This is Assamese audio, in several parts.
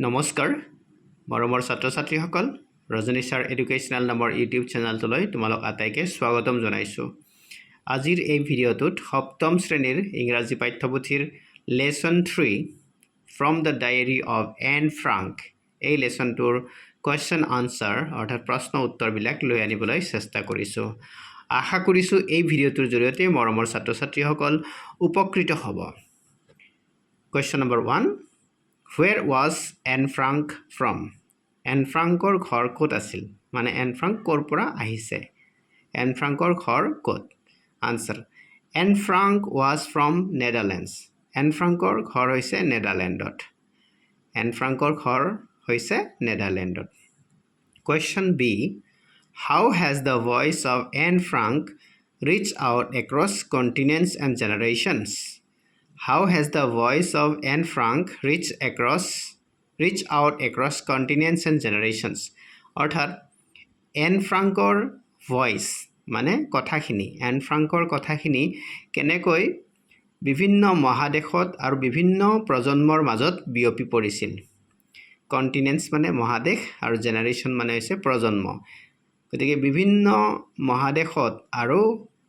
নমস্কাৰ মৰমৰ ছাত্ৰ ছাত্ৰীসকল ৰজনীশাৰ এডুকেশ্যনেল নামৰ ইউটিউব চেনেলটোলৈ তোমালোক আটাইকে স্বাগতম জনাইছোঁ আজিৰ এই ভিডিঅ'টোত সপ্তম শ্ৰেণীৰ ইংৰাজী পাঠ্যপুথিৰ lesson 3 from the diary of Anne Frank এই লেসনটোৰ কোৱেশ্চন আনসাৰ অৰ্থাৎ প্ৰশ্ন উত্তৰবিলাক লৈ আনিবলৈ চেষ্টা কৰিছোঁ আশা কৰিছোঁ এই ভিডিঅ'টোৰ জৰিয়তে মৰমৰ ছাত্ৰ ছাত্ৰীসকল উপকৃত হ'ব question number 1 Where was Anne Frank from? Anne Frankৰ ঘৰ ক'ত আছিল মানে Anne Frank ক'ৰ পৰা আহিছে Anne Frankৰ ঘৰ ক'ত answer Anne Frank was from Netherlands Anne Frankৰ ঘৰ হৈছে নেদাৰলেণ্ডত Anne Frankৰ ঘৰ হৈছে নেদাৰলেণ্ডত Question B How has the voice of Anne Frank reached out across continents and generations? How has the voice of Anne Frank reached out across continents and generations? অৰ্থাৎ Anne Frankৰ voice মানে কথাখিনি Anne Frankৰ কথাখিনি কেনেকৈ বিভিন্ন মহাদেশত আৰু বিভিন্ন প্ৰজন্মৰ মাজত বিয়পি পৰিছিল continents মানে মহাদেশ আৰু generation মানে হৈছে প্ৰজন্ম গতিকে বিভিন্ন মহাদেশত আৰু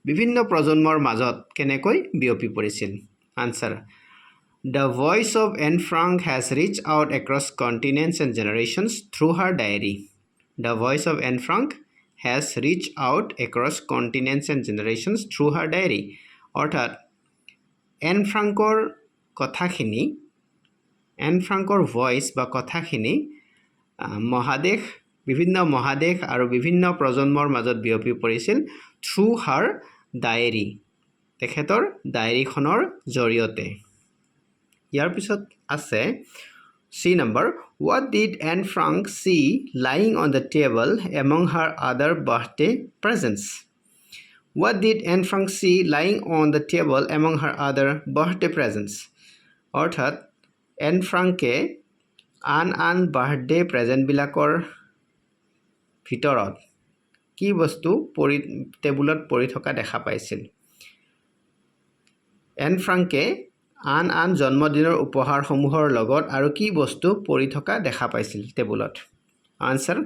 বিভিন্ন প্ৰজন্মৰ মাজত কেনেকৈ বিয়পি পৰিছিল Answer. The voice of Anne Frank has reached out across continents and generations through her diary. The voice of Anne Frank has reached out across continents and generations through her diary. অৰ্থাৎ Anne Frankৰ কথাখিনি Anne Frankৰ voice বা কথাখিনি মহাদেশ বিভিন্ন মহাদেশ আৰু বিভিন্ন প্ৰজন্মৰ মাজত বিয়পি পৰিছিল through her diary. তেখেতৰ ডায়েৰীখনৰ জৰিয়তে ইয়াৰ পিছত আছে C number What did Anne Frank see lying on the table among her other birthday presents? What did Anne Frank see lying on the table among her other birthday presents? অৰ্থাৎ Anne Frankে আন বাৰ্থডে প্ৰেজেণ্টবিলাকৰ ভিতৰত কি বস্তু টেবুলত পৰি থকা দেখা পাইছিল Anne Frankে আন জন্মদিনৰ উপহাৰসমূহৰ লগত আৰু কি বস্তু পৰি থকা দেখা পাইছিল টেবুলত Answer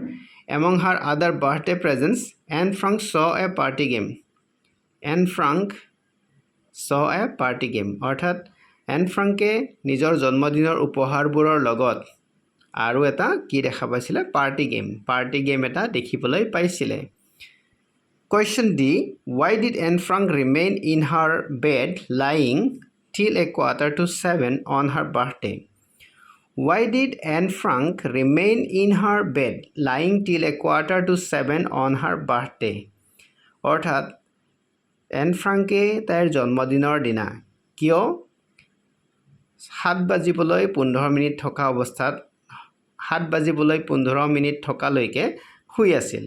Among her other birthday presents Anne Frank saw a party game Anne Frank saw a party game অৰ্থাৎ Anne Frankে নিজৰ জন্মদিনৰ উপহাৰবোৰৰ লগত আৰু এটা কি দেখা পাইছিল পাৰ্টি গেম এটা দেখিবলৈ পাইছিল Question D Why did Anne Frank remain in her bed lying till 6:45 on her birthday? Why did Anne Frank remain in her bed lying till 6:45 on her birthday? অৰ্থাৎ Anne Frankে তাইৰ জন্মদিনৰ দিনা কিয় 7 বাজিবলৈ 15 মিনিট থকা অৱস্থাত 7 বাজিবলৈ 15 মিনিট থকালৈকে শুই আছিল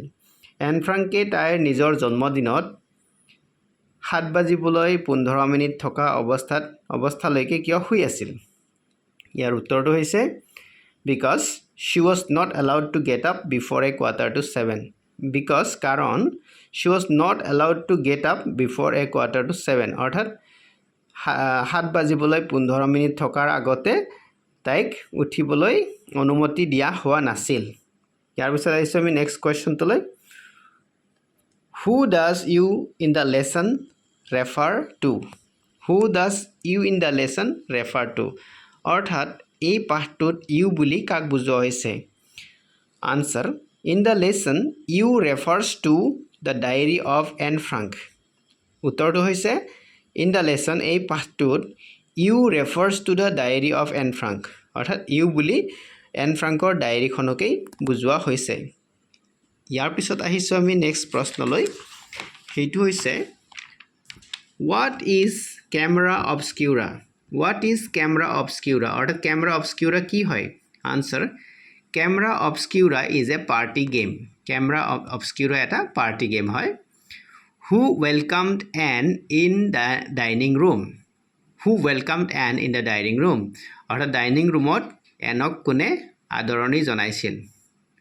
Anne Frankে তাইৰ নিজৰ জন্মদিনত 7 বাজিবলৈ 15 মিনিট থকা অৱস্থালৈকে কিয় শুই আছিল ইয়াৰ উত্তৰটো হৈছে because she was not allowed to get up before 6:45 because কাৰণ she was not allowed to get up before 6:45 অৰ্থাৎ 7 বাজিবলৈ 15 মিনিট থকাৰ আগতে তাইক উঠিবলৈ অনুমতি দিয়া হোৱা নাছিল ইয়াৰ পিছত আহিছো আমি next কোৱেশ্চনটোলৈ Who does you in the lesson refer to? Who does you in the lesson refer to? অৰ্থাৎ এই পাঠটোত you বুলি কাক বুজোৱা হৈছে Answer In the lesson you refers to the diary of Anne Frank উত্তৰটো হৈছে In the lesson এই পাঠটোত you refers to the diary of Anne Frank অৰ্থাৎ you বুলি Anne Frankৰ ডায়েৰীখনকেই বুজোৱা হৈছে ইয়াৰ পিছত আহিছো আমি নেক্সট প্ৰশ্নলৈ হেতু হৈছে What is camera obscura? What is camera obscura? অৰ্থাৎ camera obscura কি হয় Answer Camera obscura is a party game. Camera obscura এটা party game হয় Who welcomed Anne in the dining room? Who welcomed Anne in the dining room? অৰ্থাৎ ডাইনিং ৰুমত এনক কোনে আদৰণি জনাইছিল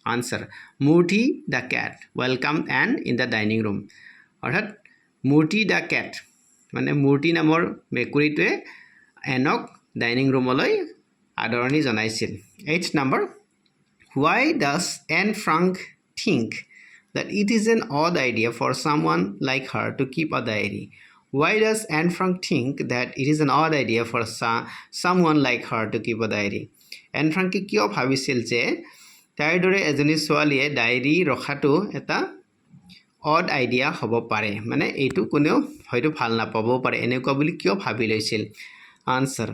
Answer Murty the cat welcomed Anne in the dining room অৰ্থাৎ Murty the cat মানে Murty নামৰ মেকুৰীটোৱে এনক ডাইনিং ৰুমলৈ আদৰণি জনাইছিল 8th number, why does Anne Frank think that it is an odd idea for someone like her to keep a diary? Why does Anne Frank think that it is an odd idea for someone like her to keep a diary? Anne Frank কিয় ভাবিছিল যে তাইৰ দৰে এজনী ছোৱালীয়ে ডায়েৰী ৰখাটো এটা অড আইডিয়া হ'ব পাৰে, মানে এইটো কোনেও হয়তো ভাল নাপাবও পাৰে, এনেকুৱা বুলি কিয় ভাবি লৈছিল? Answer,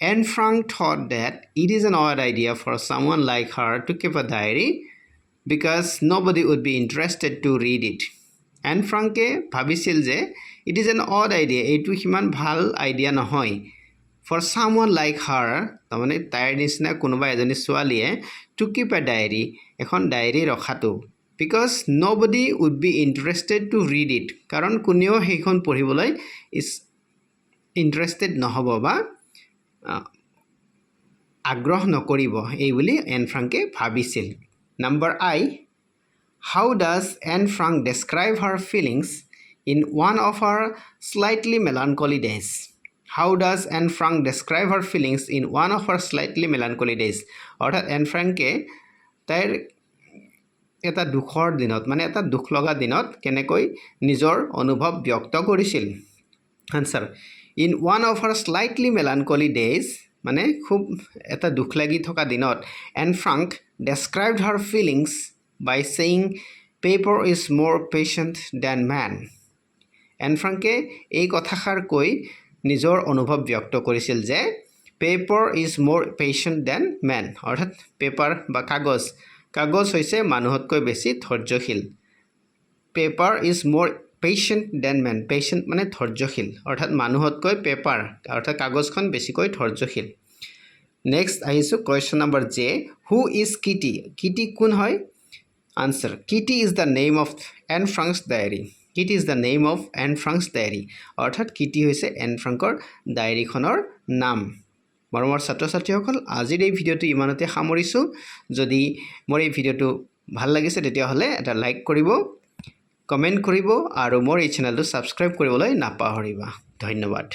Anne Frank thought that it is an odd idea for someone like her to keep a diary because nobody would be interested to read it. Anne Frank ভাবিছিল যে it is an odd idea, এইটো সিমান ভাল আইডিয়া নহয়, for someone like her, তাৰমানে তাইৰ নিচিনা কোনোবা এজনী ছোৱালীয়ে to keep a diary, এখন ডায়েৰী ৰখাটো, because nobody would be interested to read it, কাৰণ কোনেও সেইখন পঢ়িবলৈ interested নহ'ব বা আগ্ৰহ নকৰিব, এই বুলি Anne Frank ভাবিছিল। Number I, how does Anne Frank describe her feelings in one of her slightly melancholy days? How does Anne Frank describe her feelings in one of her slightly melancholy days? অৰ্থাৎ Anne Frank তাইৰ এটা দুখৰ দিনত, মানে এটা দুখ লগা দিনত কেনেকৈ নিজৰ অনুভৱ ব্যক্ত কৰিছিল? Answer, in one of her slightly melancholy days, মানে খুব এটা দুখ লাগি থকা দিনত Anne Frank described her feelings by saying paper is more patient than man. Anne Frank এই কথাষাৰ কৈ নিজৰ অনুভৱ ব্যক্ত কৰিছিল যে paper is more patient than man, অৰ্থাৎ পেপাৰ বা কাগজ হৈছে মানুহতকৈ বেছি ধৈৰ্যশীল। Paper is more patient than man, patient মানে ধৈৰ্যশীল, অৰ্থাৎ মানুহতকৈ পেপাৰ অৰ্থাৎ কাগজখন বেছিকৈ ধৈৰ্যশীল। নেক্সট আহিছোঁ question number J, who is Kitty? Kitty কোন হয়? Answer, Kitty is the name of Anne Frank's diary. Kitty is the name of Anne Frank's diary, অৰ্থাৎ কিটি হৈছে এন ফ্ৰাংকৰ ডায়েৰীখনৰ নাম। মৰমৰ ছাত্ৰ ছাত্ৰীসকল, আজিৰ এই ভিডিঅ'টো ইমানতে সামৰিছোঁ। যদি মোৰ এই ভিডিঅ'টো ভাল লাগিছে তেতিয়াহ'লে এটা লাইক কৰিব, কমেণ্ট কৰিব আৰু মোৰ এই চেনেলটো ছাবস্ক্ৰাইব কৰিবলৈ নাপাহৰিবা। ধন্যবাদ।